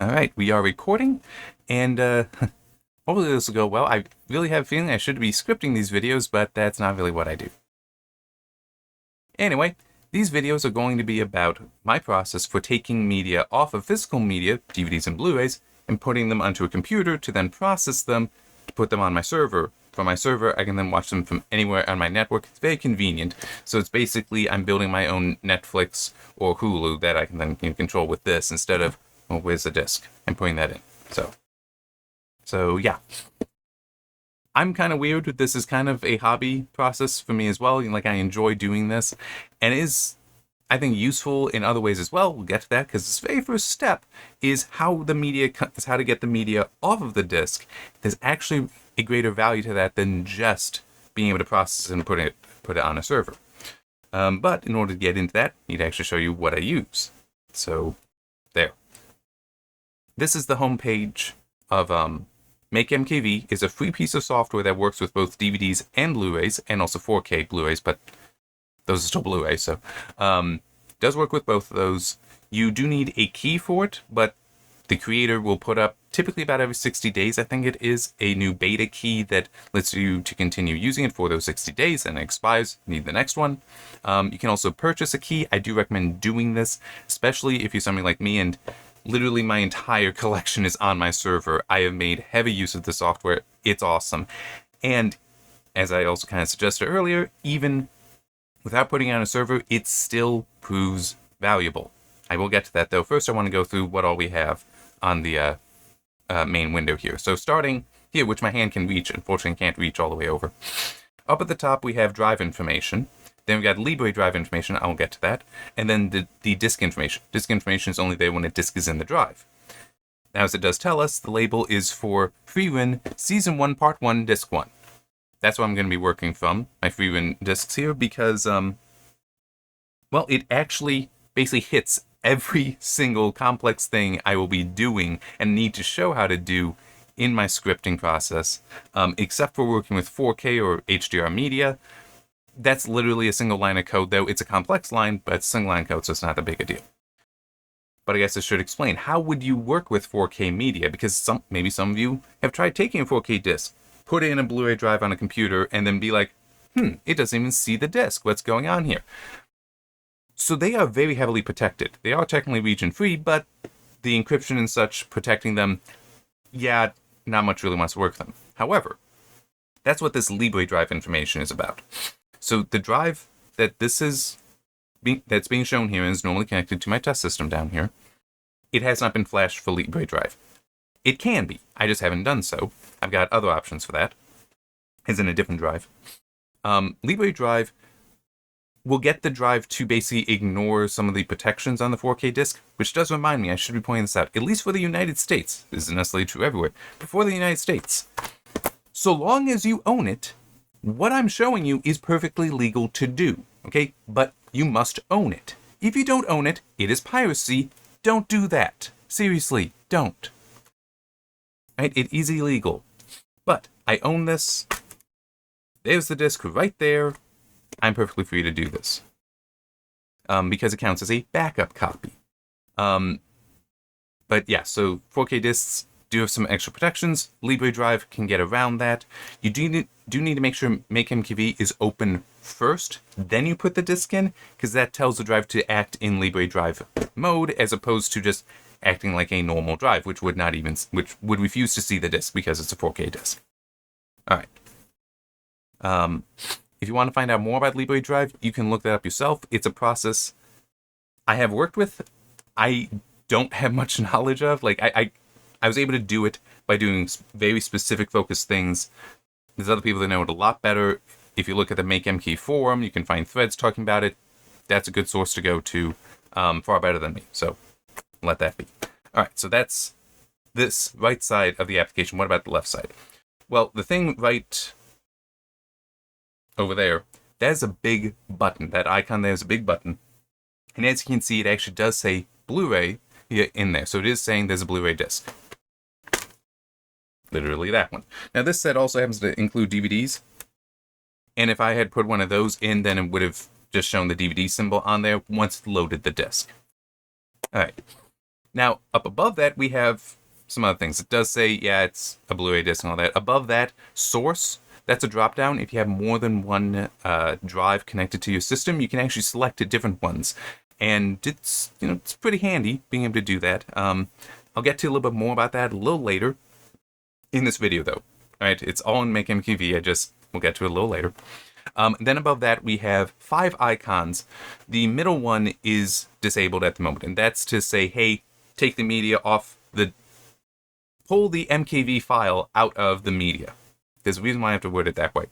All right, we are recording, and hopefully this will go well. I really have a feeling I should be scripting these videos, but that's not really what I do. Anyway, these videos are going to be about my process for taking media off of physical media, DVDs and Blu-rays, and putting them onto a computer to then process them to put them on my server. From my server, I can then watch them from anywhere on my network. It's very convenient. So it's basically I'm building my own Netflix or Hulu that I can then control with this instead of, well, where's the disc? I'm putting that in. So yeah. I'm kind of weird. This is kind of a hobby process for me as well. Like, I enjoy doing this, and it is, I think, useful in other ways as well. We'll get to that because this very first step is how to get the media off of the disc. There's actually a greater value to that than just being able to process it and put it on a server. But in order to get into that, I need to actually show you what I use. So there. This is the homepage of MakeMKV. Is a free piece of software that works with both DVDs and Blu-rays, and also 4K Blu-rays, but those are still Blu-rays, so does work with both of those. You do need a key for it, but the creator will put up, typically about every 60 days, I think it is, a new beta key that lets you to continue using it for those 60 days, and it expires. You need the next one. You can also purchase a key. I do recommend doing this, especially if you're somebody like me and literally my entire collection is on my server. I have made heavy use of the software. It's awesome. And as I also kind of suggested earlier, even without putting it on a server, it still proves valuable. I will get to that, though. First, I want to go through what all we have on the main window here. So starting here, which my hand can reach, unfortunately can't reach all the way over. Up at the top, we have drive information. Then we got Libre drive information. I'll get to that. And then the disk information. Disk information is only there when a disk is in the drive. Now, as it does tell us, the label is for Freewin Season 1, Part 1, Disc 1. That's what I'm going to be working from, my Freewin discs here, because, well, it actually basically hits every single complex thing I will be doing and need to show how to do in my scripting process, except for working with 4K or HDR media. That's literally a single line of code, though. It's a complex line, but it's a single line of code, so it's not that big a deal. But I guess I should explain, how would you work with 4K media? Because maybe some of you have tried taking a 4K disc, put it in a Blu-ray drive on a computer, and then be like, it doesn't even see the disc. What's going on here? So they are very heavily protected. They are technically region-free, but the encryption and such protecting them, yeah, not much really wants to work with them. However, that's what this Libre drive information is about. So the drive that that's being shown here is normally connected to my test system down here. It has not been flashed for Libre drive. It can be. I just haven't done so. I've got other options for that. As in a different drive. Libre drive will get the drive to basically ignore some of the protections on the 4K disc, which does remind me, I should be pointing this out, at least for the United States. This isn't necessarily true everywhere, but for the United States. So long as you own it, what I'm showing you is perfectly legal to do, okay? But you must own it. If you don't own it, it is piracy. Don't do that. Seriously, don't. Right? It is illegal. But I own this. There's the disc right there. I'm perfectly free to do this. Because it counts as a backup copy. But yeah, so 4K discs do have some extra protections. Libre drive can get around that. You do need to make sure MakeMKV is open first, then you put the disk in, because that tells the drive to act in Libre drive mode, as opposed to just acting like a normal drive, which would refuse to see the disk because it's a 4K disk. All right. If you want to find out more about Libre drive, you can look that up yourself. It's a process I have worked with. I don't have much knowledge of. Like, I was able to do it by doing very specific focused things. There's other people that know it a lot better. If you look at the MakeMKV forum, you can find threads talking about it. That's a good source to go to, far better than me. So let that be. All right, so that's this right side of the application. What about the left side? Well, the thing right over there, there's a big button. That icon there is a big button. And as you can see, it actually does say Blu-ray in there. So it is saying there's a Blu-ray disc. Literally that one. Now this set also happens to include DVDs. And if I had put one of those in, then it would have just shown the DVD symbol on there once it loaded the disc. Alright. Now, up above that, we have some other things. It does say, yeah, it's a Blu-ray disc and all that. Above that, source, that's a drop-down. If you have more than one drive connected to your system, you can actually select different ones. And it's, it's pretty handy being able to do that. I'll get to a little bit more about that a little later in this video, though. All right, it's all in MakeMKV. We'll get to it a little later. Then above that, we have 5 icons. The middle one is disabled at the moment, and that's to say, hey, take the media off pull the MKV file out of the media. There's a reason why I have to word it that way.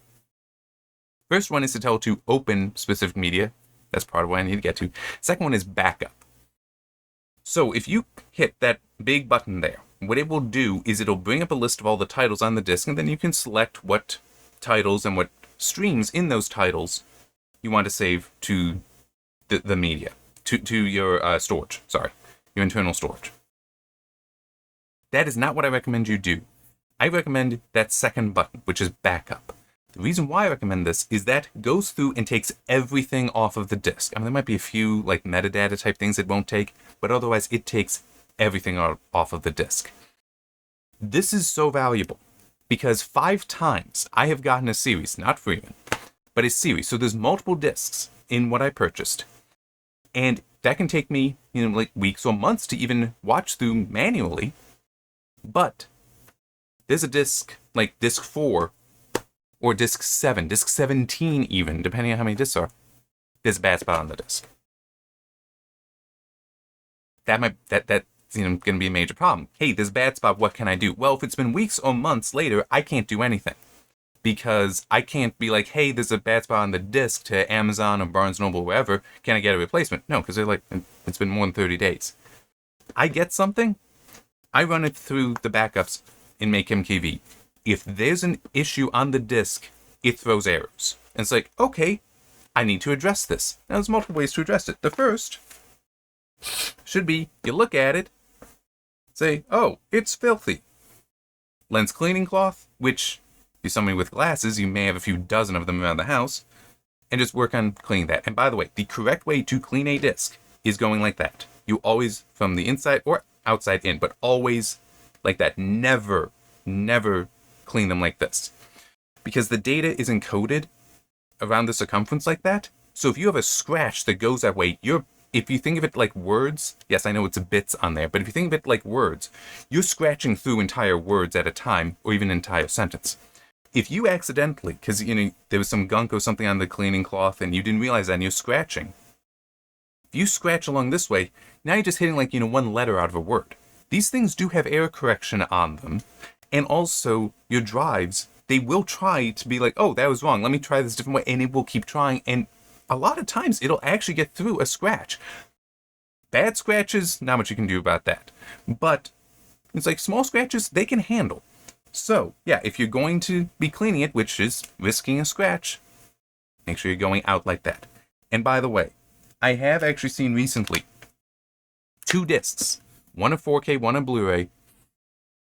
First one is to tell it to open specific media. That's part of what I need to get to. Second one is backup. So if you hit that big button there, what it will do is it'll bring up a list of all the titles on the disk, and then you can select what titles and what streams in those titles you want to save to the media, to your storage, your internal storage. That is not what I recommend you do. I recommend that second button, which is backup. The reason why I recommend this is that goes through and takes everything off of the disk. I mean, there might be a few like metadata type things it won't take, but otherwise it takes everything off of the disk. This is so valuable because 5 times I have gotten a series, not Freeman, but a series. So there's multiple disks in what I purchased. And that can take me, like weeks or months to even watch through manually. But there's a disk, like disk 4 or disk 7, disk 17 even, depending on how many disks are. There's a bad spot on the disk. That's going to be a major problem. Hey, there's a bad spot, what can I do? Well, if it's been weeks or months later, I can't do anything. Because I can't be like, hey, there's a bad spot on the disk to Amazon or Barnes & Noble, wherever. Can I get a replacement? No, because they're like, it's been more than 30 days. I get something, I run it through the backups in MakeMKV. If there's an issue on the disk, it throws errors. And it's like, okay, I need to address this. Now, there's multiple ways to address it. The first should be, you look at it, say, oh, it's filthy. Lens cleaning cloth, which, if you're somebody with glasses, you may have a few dozen of them around the house, and just work on cleaning that. And by the way, the correct way to clean a disk is going like that. You always, from the inside or outside in, but always like that. Never clean them like this. Because the data is encoded around the circumference like that. So if you have a scratch that goes that way, if you think of it like words, yes, I know it's bits on there, but if you think of it like words, you're scratching through entire words at a time, or even an entire sentence. If you accidentally, because there was some gunk or something on the cleaning cloth and you didn't realize that and you're scratching, if you scratch along this way, now you're just hitting like, one letter out of a word. These things do have error correction on them. And also, your drives, they will try to be like, oh, that was wrong. Let me try this different way. And it will keep trying. And a lot of times, it'll actually get through a scratch. Bad scratches, not much you can do about that. But it's like small scratches, they can handle. So, yeah, if you're going to be cleaning it, which is risking a scratch, make sure you're going out like that. And by the way, I have actually seen recently 2 discs, one a 4K, one a Blu-ray,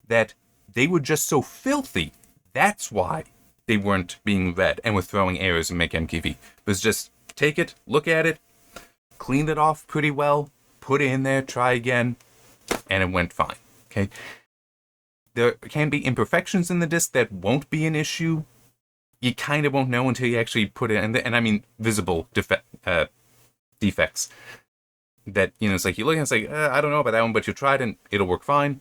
that they were just so filthy. That's why they weren't being read and were throwing errors in MakeMKV. It was just take it, look at it, cleaned it off pretty well, put it in there, try again, and it went fine. Okay. There can be imperfections in the disc that won't be an issue. You kind of won't know until you actually put it in there. And I mean visible defects. That, it's like you look and it's like, I don't know about that one, but you try it and it'll work fine.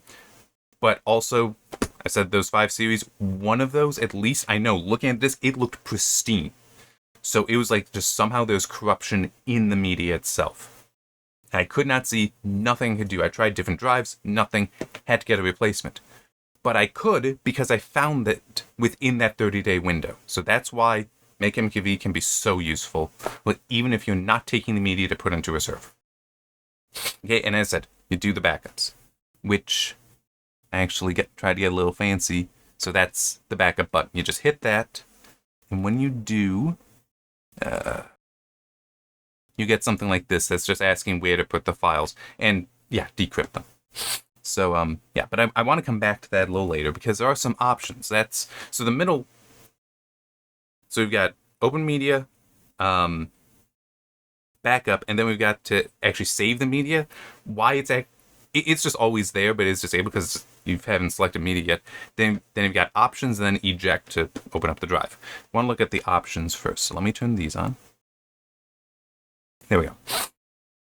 But also, I said those 5 series, one of those, at least, I know, looking at this, it looked pristine. So it was like just somehow there's corruption in the media itself. I could not see, nothing could do. I tried different drives, nothing, had to get a replacement. But I could because I found that within that 30-day window. So that's why MakeMKV can be so useful, even if you're not taking the media to put into a server. Okay, and as I said, you do the backups, which I actually try to get a little fancy. So that's the backup button. You just hit that, and when you do, you get something like this that's just asking where to put the files, and yeah, decrypt them. So yeah, but I want to come back to that a little later because there are some options. So the middle. So we've got open media, backup, and then we've got to actually save the media. Why it's it's just always there, but it's disabled because you haven't selected media yet. Then you've got options and then eject to open up the drive. I want to look at the options first. So let me turn these on. There we go.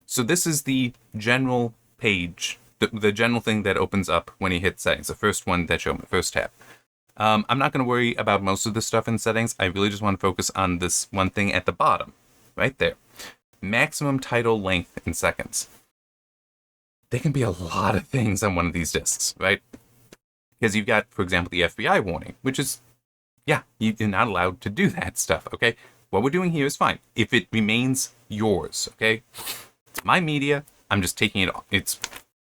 So this is the general page, the general thing that opens up when you hit settings, the first one that you open, the first tab. I'm not going to worry about most of the stuff in settings. I really just want to focus on this one thing at the bottom, right there. Maximum title length in seconds. There can be a lot of things on one of these disks, right? Because you've got, for example, the FBI warning, which is, yeah, you're not allowed to do that stuff, okay? What we're doing here is fine. If it remains yours, okay? It's my media. I'm just taking it off.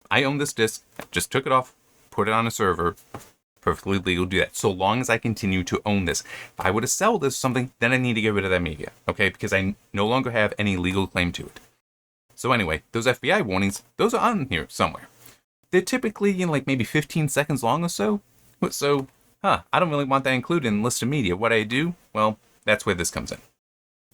I own this disk. I just took it off, put it on a server. Perfectly legal to do that, so long as I continue to own this. If I were to sell this or something, then I need to get rid of that media, okay? Because I no longer have any legal claim to it. So anyway, those FBI warnings, those are on here somewhere. They're typically, like maybe 15 seconds long or so. So, I don't really want that included in the list of media. What I do, well, that's where this comes in.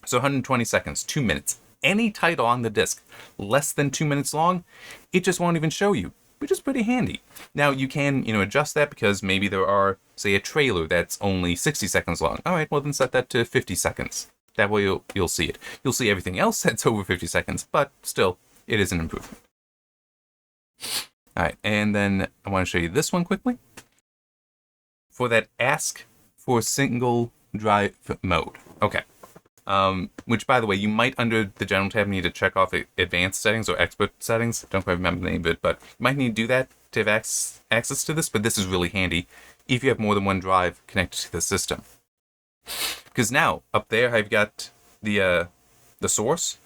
So 120 seconds, 2 minutes. Any title on the disk less than 2 minutes long, it just won't even show you, which is pretty handy. Now, you can, adjust that because maybe there are, say, a trailer that's only 60 seconds long. All right, well, then set that to 50 seconds. That way you'll see it. You'll see everything else that's over 50 seconds, but still, it is an improvement. All right, and then I want to show you this one quickly. For that ask for single drive mode. Okay. Which, by the way, you might, under the general tab, need to check off advanced settings or expert settings. Don't quite remember the name of it, but you might need to do that to have access to this, but this is really handy if you have more than one drive connected to the system. Because now, up there, I've got the source.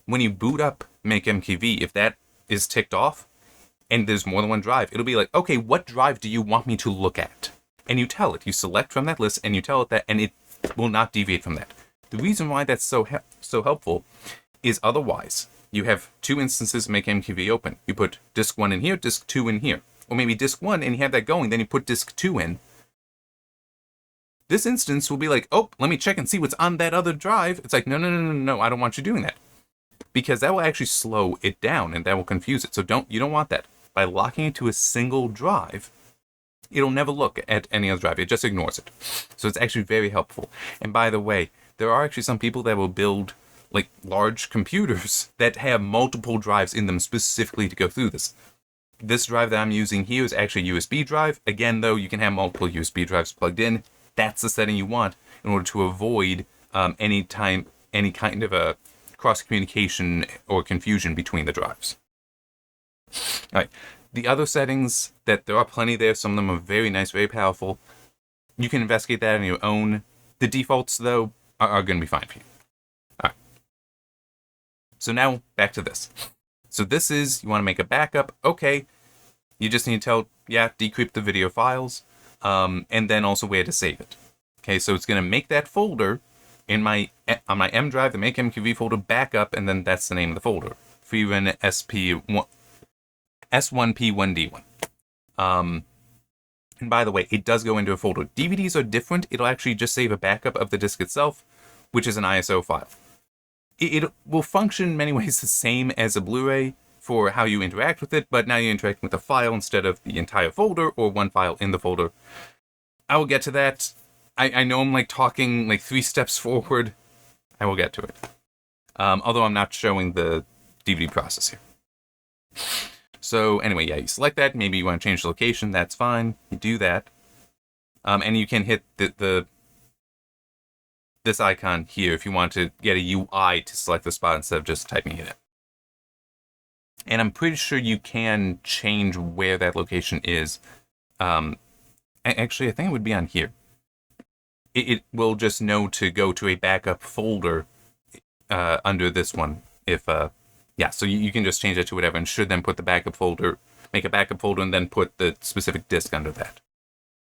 When you boot up MakeMKV, if that is ticked off, and there's more than one drive, it'll be like, okay, what drive do you want me to look at? And you tell it. You select from that list, and you tell it that, and it will not deviate from that. The reason why that's so helpful is otherwise, you have two instances of MakeMKV open. You put disk 1 in here, disk 2 in here. Or maybe disk 1, and you have that going, then you put disk 2 in. This instance will be like, oh, let me check and see what's on that other drive. It's like, no, I don't want you doing that. Because that will actually slow it down, and that will confuse it. So you don't want that. By locking it to a single drive, it'll never look at any other drive. It just ignores it. So it's actually very helpful. And by the way, there are actually some people that will build like large computers that have multiple drives in them specifically to go through this. This drive that I'm using here is actually a USB drive. Again, though, you can have multiple USB drives plugged in. That's the setting you want in order to avoid any kind of a cross communication or confusion between the drives. All right. The other settings, that there are plenty there. Some of them are very nice, very powerful. You can investigate that on your own. The defaults, though, are going to be fine for you. All right. So now, back to this. So this is, you want to make a backup. Okay. You just need to tell, decrypt the video files, and then also where to save it. Okay, so it's going to make that folder on my M drive, the MakeMKV folder, backup, and then that's the name of the folder. FreeRun S1P1D1. And by the way, it does go into a folder. DVDs are different. It'll actually just save a backup of the disk itself, which is an ISO file. It will function in many ways the same as a Blu-ray for how you interact with it, but now you're interacting with the file instead of the entire folder or one file in the folder. I will get to that. I know I'm like talking like 3 steps forward. I will get to it. Although I'm not showing the DVD process here. So anyway, you select that. Maybe you want to change the location. That's fine. You do that. And you can hit this icon here if you want to get a UI to select the spot instead of just typing it in. And I'm pretty sure you can change where that location is. Actually, I think it would be on here. It will just know to go to a backup folder under this one. So you can just change it to whatever and should then put the backup folder, make a backup folder, and then put the specific disk under that.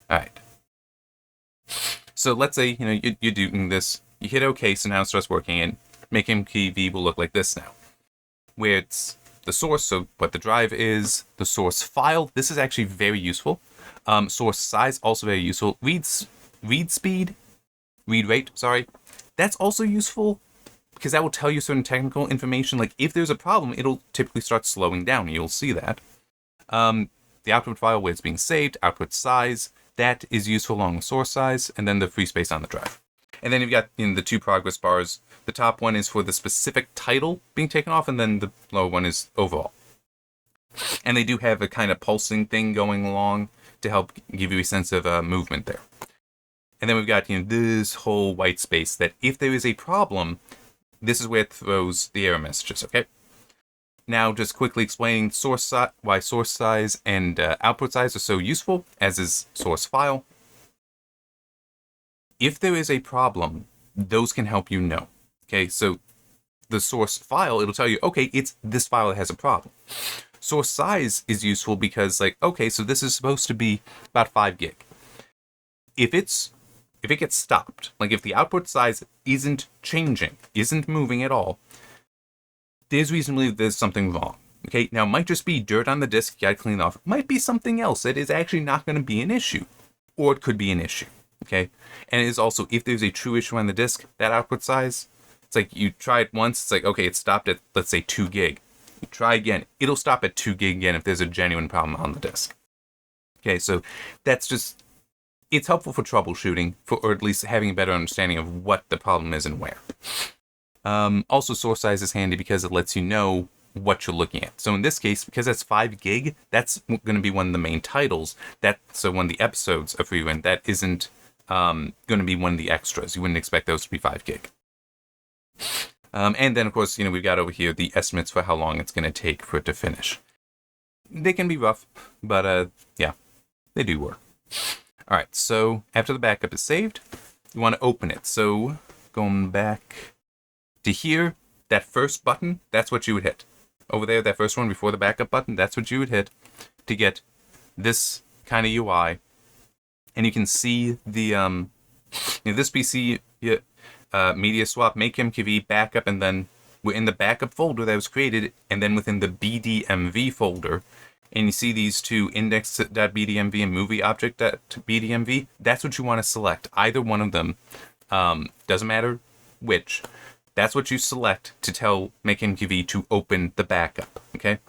All right. So let's say, you're doing this, you hit OK, so now it starts working, and MakeMKV will look like this now, where it's the source, so what the drive is, the source file. This is actually very useful. Source size, also very useful. Read rate, that's also useful because that will tell you certain technical information. Like if there's a problem, it'll typically start slowing down. You'll see that. The output file where it's being saved, output size, that is useful along with source size, and then the free space on the drive. And then you've got the two progress bars. The top one is for the specific title being taken off, and then the lower one is overall. And they do have a kind of pulsing thing going along to help give you a sense of movement there. And then we've got this whole white space that if there is a problem, this is where it throws the error messages, okay? Now, just quickly explaining why source size and output size are so useful, as is source file. If there is a problem, those can help you know. Okay, so the source file, it'll tell you, okay, it's this file that has a problem. Source size is useful because, like, okay, so this is supposed to be about 5 gig. If it gets stopped, like if the output size isn't changing, isn't moving at all, there's reason to believe there's something wrong. Okay, now it might just be dirt on the disk, you gotta clean it off. It might be something else that is actually not going to be an issue. Or it could be an issue. Okay, and it is also, if there's a true issue on the disk, that output size, it's like you try it once, it's like, okay, it stopped at, let's say, 2 gig. You try again, it'll stop at 2 gig again if there's a genuine problem on the disk. Okay, so that's just, it's helpful for troubleshooting, or at least having a better understanding of what the problem is and where. Also, source size is handy because it lets you know what you're looking at. So in this case, because that's 5 gig, that's going to be one of the main titles. So one of the episodes of Freewin, that isn't going to be one of the extras. You wouldn't expect those to be 5 gig. And then, of course, we've got over here the estimates for how long it's going to take for it to finish. They can be rough, but yeah, they do work. All right, so after the backup is saved, you want to open it. So going back to here, that first button, that's what you would hit. Over there, that first one before the backup button, that's what you would hit to get this kind of UI. And you can see the this PC media swap, MakeMKV backup, and then we're in the backup folder that was created, and then within the BDMV folder, and you see these two index.bdmv and movie object.bdmv. That's what you want to select. Either one of them, doesn't matter which. That's what you select to tell MakeMKV to open the backup, okay?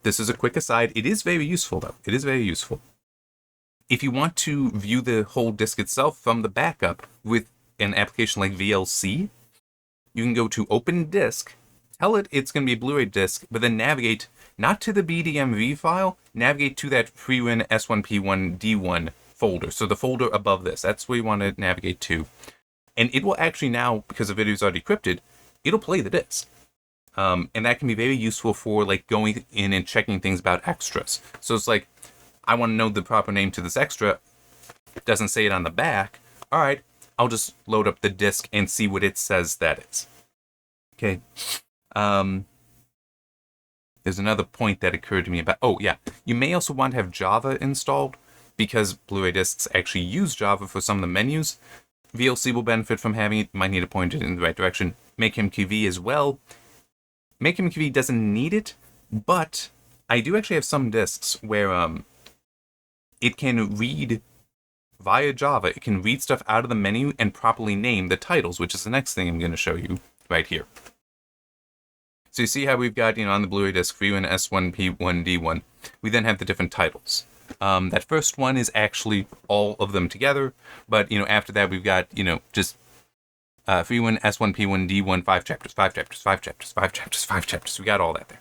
This is a quick aside. It is very useful, though. It is very useful. If you want to view the whole disk itself from the backup with an application like VLC, you can go to Open Disk, tell it it's going to be a Blu-ray disk, but then navigate not to the BDMV file, navigate to that Freewin S1P1D1 folder. So the folder above this, that's where you want to navigate to. And it will actually now, because the video is already encrypted, it'll play the disk. And that can be very useful for like going in and checking things about extras. So it's like, I want to know the proper name to this extra. It doesn't say it on the back. All right, I'll just load up the disk and see what it says that is. Okay. There's another point that occurred to me about, oh yeah, you may also want to have Java installed because Blu-ray discs actually use Java for some of the menus. VLC will benefit from having it, might need to point it in the right direction. MakeMKV as well. MakeMKV doesn't need it, but I do actually have some disks where it can read via Java. It can read stuff out of the menu and properly name the titles, which is the next thing I'm going to show you right here. So you see how we've got, on the Blu-ray disc, Freewin S1P1D1. We then have the different titles. That first one is actually all of them together, but, after that we've got, just Freewin S1P1D1, 5 chapters, 5 chapters, 5 chapters, 5 chapters, 5 chapters. We got all that there.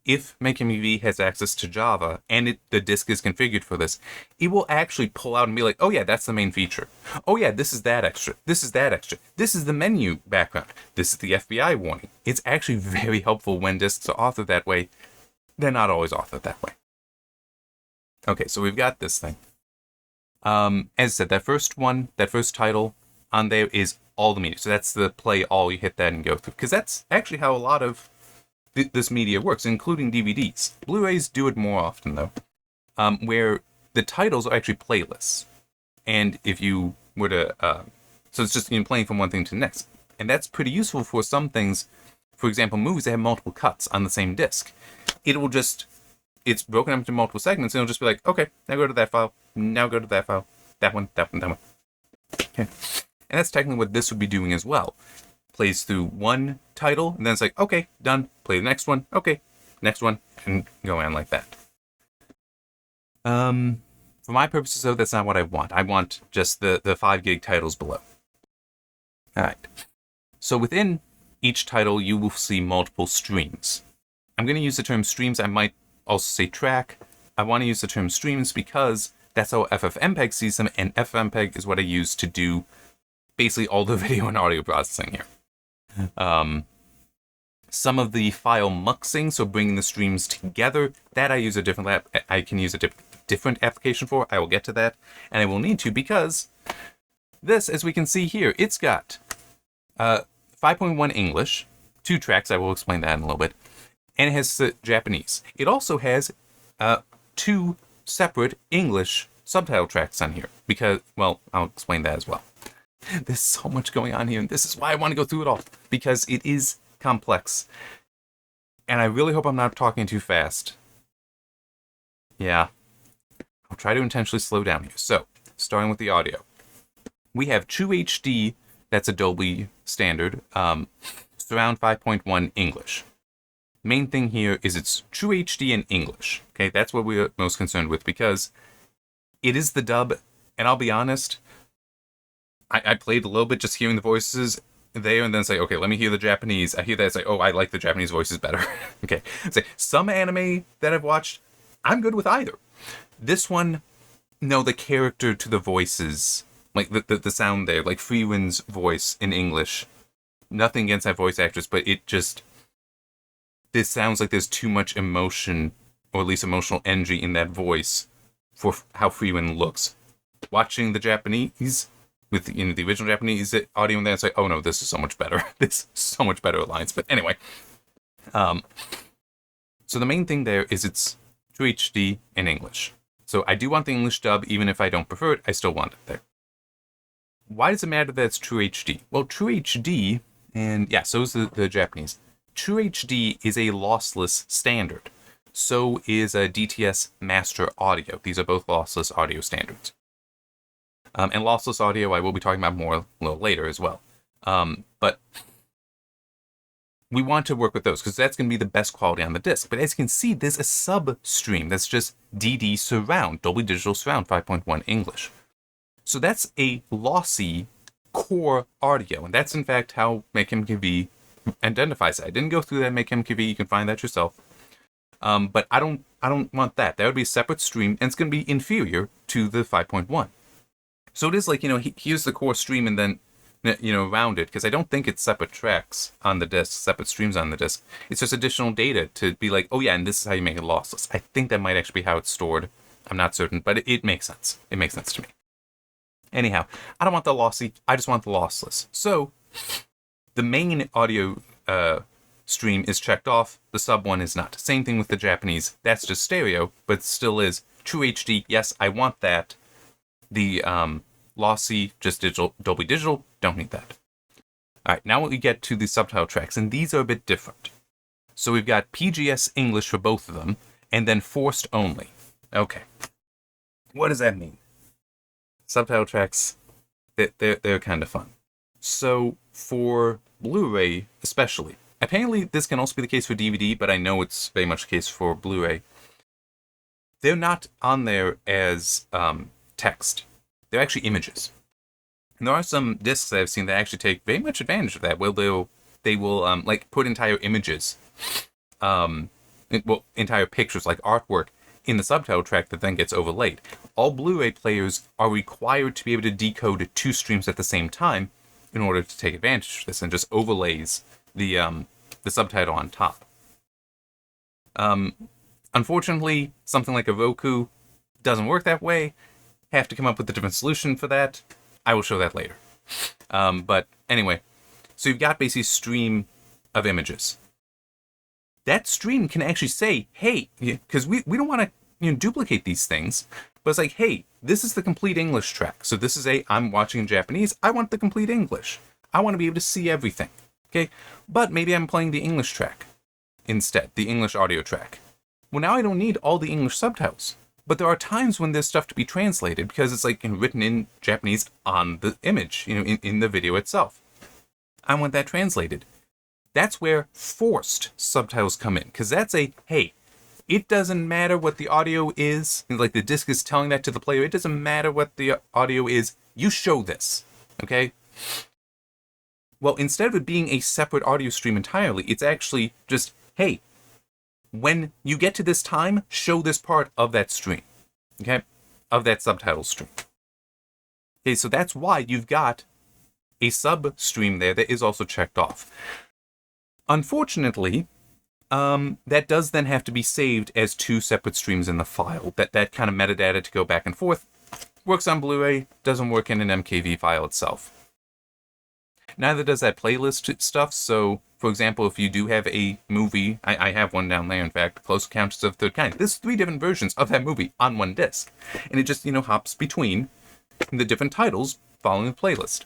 If MakeMKV has access to Java and the disk is configured for this, it will actually pull out and be like, oh yeah, that's the main feature. Oh yeah, this is that extra. This is that extra. This is the menu background. This is the FBI warning. It's actually very helpful when disks are authored that way. They're not always authored that way. Okay, so we've got this thing. As I said, that first title on there is all the media. So that's the play all, you hit that and go through. Because that's actually how a lot of this media works, including DVDs. Blu-rays do it more often, though, where the titles are actually playlists. And if you were to... so it's just playing from one thing to the next. And that's pretty useful for some things. For example, movies that have multiple cuts on the same disc. It will just... It's broken up into multiple segments, and it'll just be like, okay, now go to that file. Now go to that file. That one, that one, that one. Okay. And that's technically what this would be doing as well. plays through one title, and then it's like, okay, done. Play the next one. Okay, next one, and go on like that. For my purposes, though, that's not what I want. I want just the 5 gig titles below. All right. So within each title, you will see multiple streams. I'm going to use the term streams. I might also say track. I want to use the term streams because that's how FFmpeg sees them, and FFmpeg is what I use to do basically all the video and audio processing here. Some of the file muxing, so bringing the streams together, that I use a different I can use a different application for. I will get to that, and I will need to because this, as we can see here, it's got 5.1 English, 2 tracks. I will explain that in a little bit, and it has Japanese. It also has 2 separate English subtitle tracks on here because, well, I'll explain that as well. There's so much going on here, and this is why I want to go through it all, because it is complex. And I really hope I'm not talking too fast. Yeah. I'll try to intentionally slow down here. So, starting with the audio. We have True HD, that's Adobe standard, Surround 5.1 English. Main thing here is it's True HD in English. Okay, that's what we're most concerned with because it is the dub, and I'll be honest, I played a little bit just hearing the voices there and then say, okay, let me hear the Japanese. I hear that, it's like, oh, I like the Japanese voices better. Okay, say some anime that I've watched, I'm good with either. This one, no, the character to the voices, like the sound there, like Freewin's voice in English. Nothing against that voice actress, but it just, this sounds like there's too much emotion, or at least emotional energy in that voice for how Freewin looks. Watching the Japanese, with the original Japanese audio in there, it's like, oh no, this is so much better. This is so much better alliance. But anyway, so the main thing there is it's True HD in English. So I do want the English dub, even if I don't prefer it, I still want it there. Why does it matter that it's True HD? Well, True HD, and yeah, so is the Japanese. True HD is a lossless standard. So is a DTS Master Audio. These are both lossless audio standards. And lossless audio I will be talking about more a little later as well. But we want to work with those because that's going to be the best quality on the disc. But as you can see, there's a sub-stream that's just DD Surround, Dolby Digital Surround 5.1 English. So that's a lossy core audio, and that's in fact how MakeMKV identifies it. I didn't go through that MakeMKV, you can find that yourself. But I don't want that. That would be a separate stream, and it's going to be inferior to the 5.1. So it is like, here's the core stream and then, around it, because I don't think it's separate tracks on the disc, separate streams on the disc. It's just additional data to be like, oh yeah, and this is how you make it lossless. I think that might actually be how it's stored. I'm not certain, but it makes sense. It makes sense to me. Anyhow, I don't want the lossy, I just want the lossless. So, the main audio stream is checked off, the sub one is not. Same thing with the Japanese. That's just stereo, but it still is True HD. Yes, I want that. The lossy, just digital, Dolby Digital, don't need that. Alright, now we get to the subtitle tracks, and these are a bit different. So we've got PGS English for both of them, and then forced only. Okay. What does that mean? Subtitle tracks, they're kind of fun. So for Blu-ray especially, apparently this can also be the case for DVD, but I know it's very much the case for Blu-ray. They're not on there as text. They're actually images. And there are some discs that I've seen that actually take very much advantage of that, where they will like put entire images, entire pictures like artwork in the subtitle track that then gets overlaid. All Blu-ray players are required to be able to decode 2 streams at the same time in order to take advantage of this, and just overlays the subtitle on top. Unfortunately, something like a Roku doesn't work that way. Have to come up with a different solution for that. I will show that later. But anyway, so you've got basically a stream of images. That stream can actually say, hey, because we don't want to duplicate these things, but it's like, hey, this is the complete English track. So this is I'm watching in Japanese. I want the complete English. I want to be able to see everything. Okay, but maybe I'm playing the English track instead, the English audio track. Well, now I don't need all the English subtitles. But there are times when there's stuff to be translated because it's like written in Japanese on the image, in the video itself. I want that translated. That's where forced subtitles come in, because that's hey, it doesn't matter what the audio is, like the disc is telling that to the player, it doesn't matter what the audio is, you show this, okay? Well, instead of it being a separate audio stream entirely, it's actually just, hey, when you get to this time, show this part of that stream, okay? Of that subtitle stream. Okay, so that's why you've got a sub stream there that is also checked off. Unfortunately, that does then have to be saved as two separate streams in the file. That kind of metadata to go back and forth works on Blu-ray, doesn't work in an MKV file itself. Neither does that playlist stuff. So, for example, if you do have a movie, I have one down there, in fact, Close Encounters of the Third Kind. There's 3 different versions of that movie on one disc. And it just, hops between the different titles following the playlist.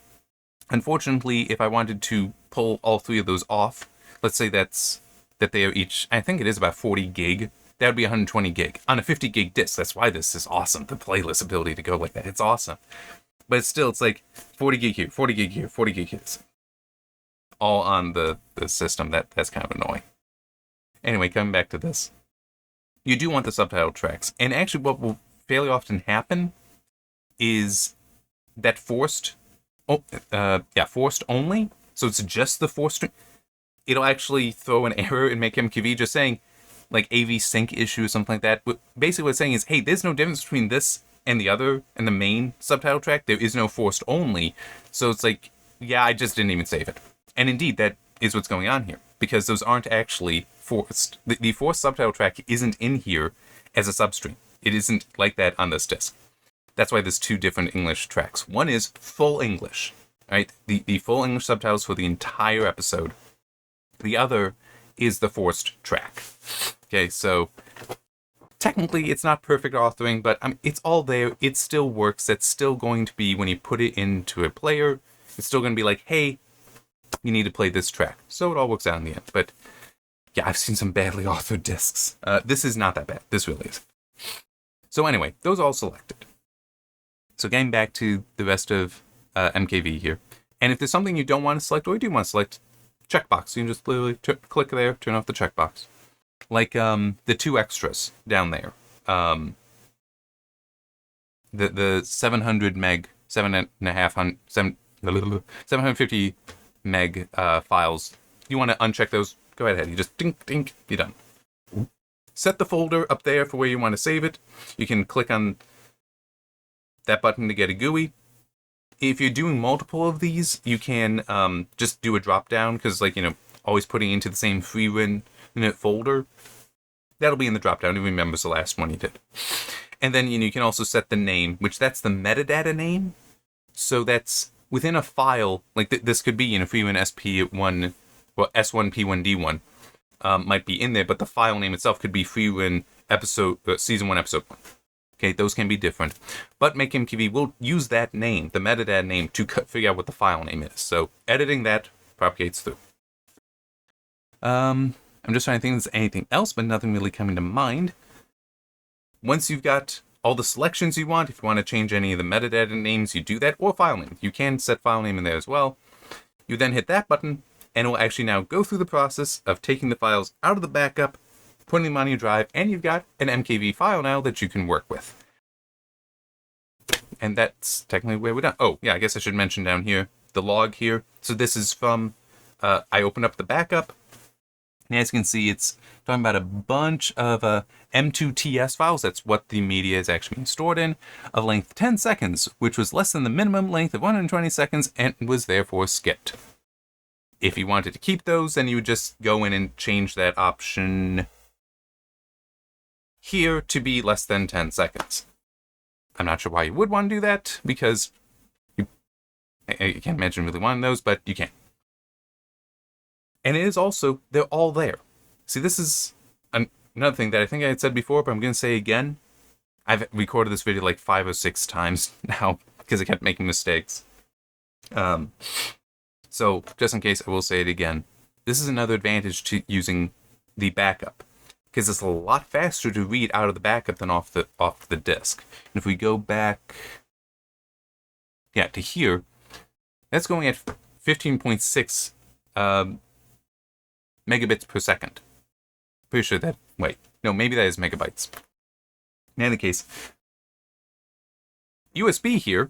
Unfortunately, if I wanted to pull all 3 of those off, let's say that they are each, I think it is about 40 gig. That would be 120 gig on a 50 gig disc. That's why this is awesome. The playlist ability to go like that. It's awesome. But it's like 40 gig here, 40 gig here, 40 gig here. All on the system. That's kind of annoying. Anyway, coming back to this. You do want the subtitle tracks. And actually what will fairly often happen is that forced only. So it's just the forced. It'll actually throw an error in MakeMKV just saying, like, AV sync issue or something like that. Basically what it's saying is, hey, there's no difference between this and the other, and the main subtitle track. There is no forced only. So it's like, yeah, I just didn't even save it. And indeed, that is what's going on here. Because those aren't actually forced. The forced subtitle track isn't in here as a substream. It isn't like that on this disc. That's why there's 2 different English tracks. One is full English, right? The full English subtitles for the entire episode. The other is the forced track. Okay, so technically it's not perfect authoring, but it's all there. It still works. That's still going to be, when you put it into a player, it's still going to be like, hey, you need to play this track. So it all works out in the end. But yeah, I've seen some badly authored discs. This is not that bad. This really is. So anyway, those are all selected. So getting back to the rest of MKV here. And if there's something you don't want to select, or you do want to select, checkbox. You can just literally click there, turn off the checkbox. Like the 2 extras down there. The 700 meg, 750 meg files. You want to uncheck those, go ahead. You just dink, dink, you're done. Set the folder up there for where you want to save it. You can click on that button to get a GUI. If you're doing multiple of these, you can just do a drop down, because, like, always putting into the same FreeWin folder. That'll be in the drop down. Who remembers the last one you did? And then you can also set the name, which that's the metadata name. So that's within a file. Like this could be FreeWin SP1, well, S1P1D1 might be in there, but the file name itself could be FreeWin season 1 episode 1. Okay, those can be different. But MakeMKV will use that name, the metadata name, to figure out what the file name is. So editing that propagates through. I'm just trying to think if there's anything else, but nothing really coming to mind. Once you've got all the selections you want, if you want to change any of the metadata names, you do that, or file name. You can set file name in there as well. You then hit that button, and it will actually now go through the process of taking the files out of the backup, putting them on your drive, and you've got an MKV file now that you can work with. And that's technically where we're done. Oh, yeah, I guess I should mention down here, the log here. So this is from, I opened up the backup, and as you can see, it's talking about a bunch of M2TS files. That's what the media is actually being stored in, of length 10 seconds, which was less than the minimum length of 120 seconds and was therefore skipped. If you wanted to keep those, then you would just go in and change that option here to be less than 10 seconds. I'm not sure why you would want to do that, because I can't imagine really wanting those, but you can. And it is also, they're all there. See, this is another thing that I think I had said before, but I'm going to say again. I've recorded this video like 5 or 6 times now, because I kept making mistakes. So, just in case, I will say it again. This is another advantage to using the backup, because it's a lot faster to read out of the backup than off the disk. And if we go back, to here, that's going at 15.6 megabits per second. Pretty sure that, wait, no, maybe that is megabytes. In any case, USB here,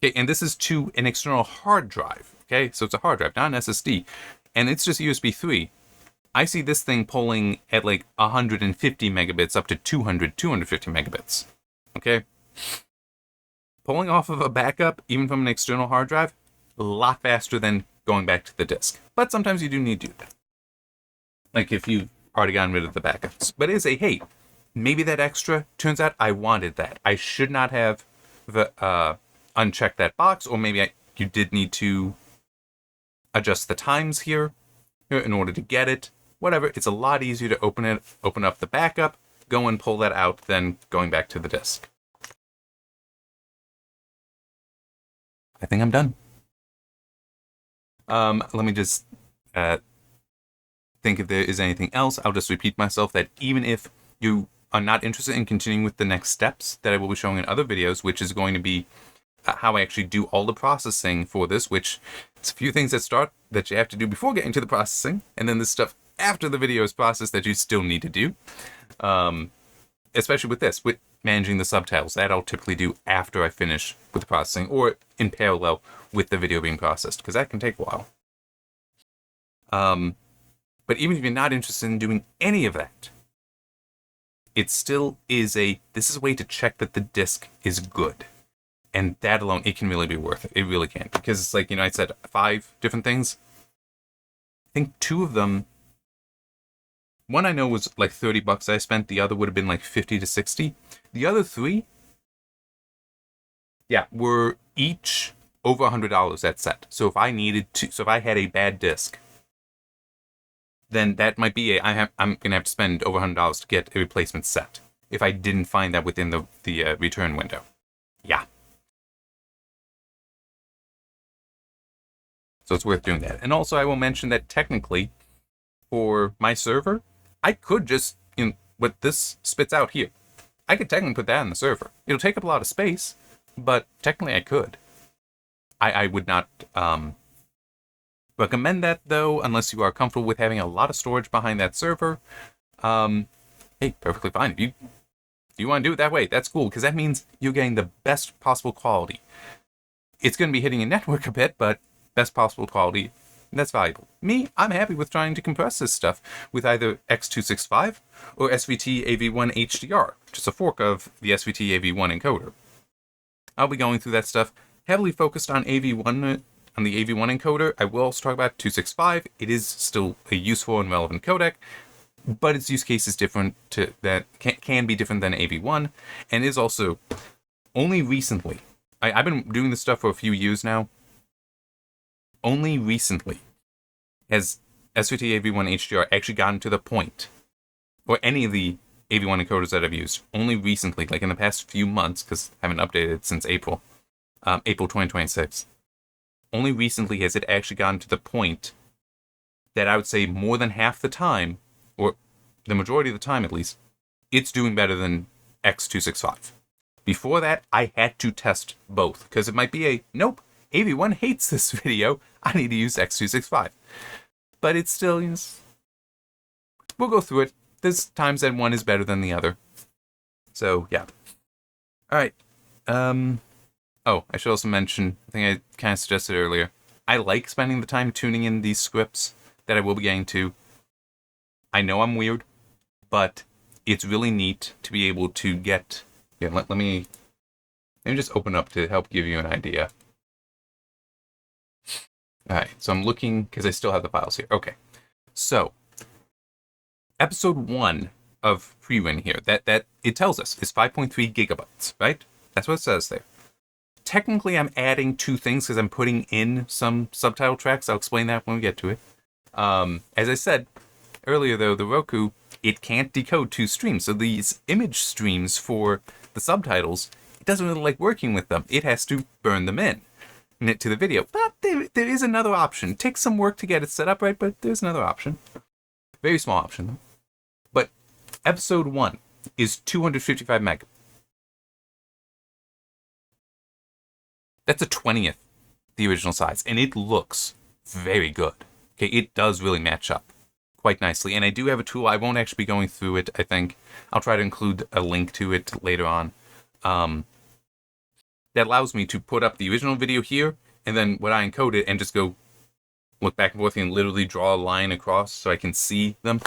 okay, and this is to an external hard drive, okay? So it's a hard drive, not an SSD, and it's just USB 3. I see this thing pulling at like 150 megabits up to 250 megabits, okay? Pulling off of a backup, even from an external hard drive, a lot faster than going back to the disk. But sometimes you do need to do that. Like if you've already gotten rid of the backups. But it is a, hey, maybe that extra, turns out I wanted that. I should not have unchecked that box, or maybe you did need to adjust the times here in order to get it. Whatever, it's a lot easier to open up the backup, go and pull that out, than going back to the disk. I think I'm done. Let me just think if there is anything else. I'll just repeat myself that even if you are not interested in continuing with the next steps that I will be showing in other videos, which is going to be how I actually do all the processing for this, which is a few things that you have to do before getting to the processing, and then this stuff after the video is processed that you still need to do. Especially with this, with managing the subtitles. That I'll typically do after I finish with the processing, or in parallel with the video being processed, because that can take a while. But even if you're not interested in doing any of that, it still is this is a way to check that the disc is good. And that alone, it can really be worth it. It really can. Because it's like, I said 5 different things. I think 2 of them, one I know was like $30 I spent. The other would have been like 50 to 60. The other 3, were each over $100 that set. So if I had a bad disc, then that might be I'm going to have to spend over $100 to get a replacement set if I didn't find that within the return window. Yeah. So it's worth doing that. And also I will mention that technically for my server, I could just, what this spits out here, I could technically put that on the server. It'll take up a lot of space, but technically I could. I would not recommend that, though, unless you are comfortable with having a lot of storage behind that server. Hey, perfectly fine. If you want to do it that way, that's cool, because that means you're getting the best possible quality. It's going to be hitting your network a bit, but best possible quality, that's valuable. Me, I'm happy with trying to compress this stuff with either X265 or SVT AV1 HDR, which is a fork of the SVT AV1 encoder. I'll be going through that stuff, heavily focused on AV1, on the AV1 encoder. I will also talk about 265. It is still a useful and relevant codec, but its use case is different can be different than AV1, and is also only recently. I've been doing this stuff for a few years now. Only recently has SVT AV1 HDR actually gotten to the point, or any of the AV1 encoders that I've used, only recently, like in the past few months, because I haven't updated it since April 2026. Only recently has it actually gotten to the point that I would say more than half the time, or the majority of the time at least, it's doing better than X265. Before that, I had to test both, because it might be nope, AV1 hates this video, I need to use X265. But it's still, we'll go through it. There's times that one is better than the other. So, yeah. Alright. Oh, I should also mention, I think I kind of suggested earlier, I like spending the time tuning in these scripts that I will be getting to. I know I'm weird, but it's really neat to be able to get... Yeah, let me just open up to help give you an idea. Alright, so I'm looking, because I still have the files here. Okay, so, episode 1 of Prewin here, that it tells us is 5.3 gigabytes, right? That's what it says there. Technically, I'm adding 2 things because I'm putting in some subtitle tracks. I'll explain that when we get to it. As I said earlier, though, the Roku, it can't decode 2 streams. So these image streams for the subtitles, it doesn't really like working with them. It has to burn them in to the video. But there is another option. It takes some work to get it set up right, but there's another option. Very small option, though. But episode 1 is 255 meg. That's a 20th the original size, and it looks very good. Okay, it does really match up quite nicely. And I do have a tool. I won't actually be going through it, I think. I'll try to include a link to it later on. That allows me to put up the original video here, and then when I encode it and just go look back and forth and literally draw a line across so I can see them.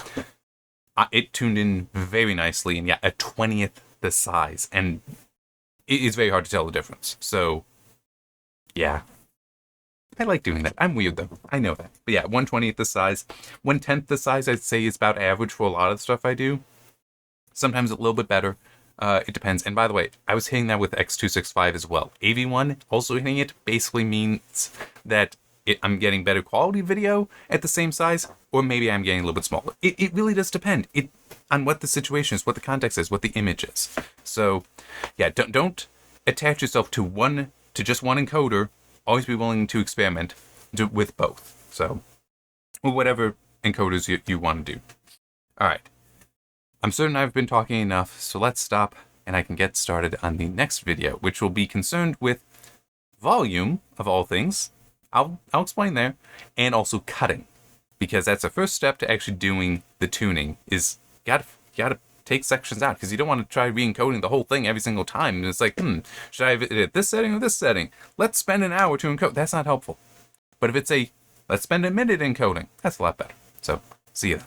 It tuned in very nicely, and yeah, a 20th the size, and it is very hard to tell the difference. So, yeah. I like doing that. I'm weird, though. I know that. But yeah, 1/20th the size. 1/10th the size, I'd say, is about average for a lot of the stuff I do. Sometimes a little bit better. It depends. And by the way, I was hitting that with X265 as well. AV1, also hitting it, basically means that I'm getting better quality video at the same size, or maybe I'm getting a little bit smaller. It really does depend on what the situation is, what the context is, what the image is. So, yeah, don't attach yourself to just one encoder. Always be willing to experiment with both. So, or whatever encoders you want to do. All right. I'm certain I've been talking enough, so let's stop and I can get started on the next video, which will be concerned with volume, of all things. I'll explain there, and also cutting, because that's the first step to actually doing the tuning. Is you gotta take sections out, because you don't want to try re-encoding the whole thing every single time. And it's like, should I have it at this setting or this setting? Let's spend an hour to encode. That's not helpful. But if it's let's spend a minute encoding, that's a lot better. So, see you then.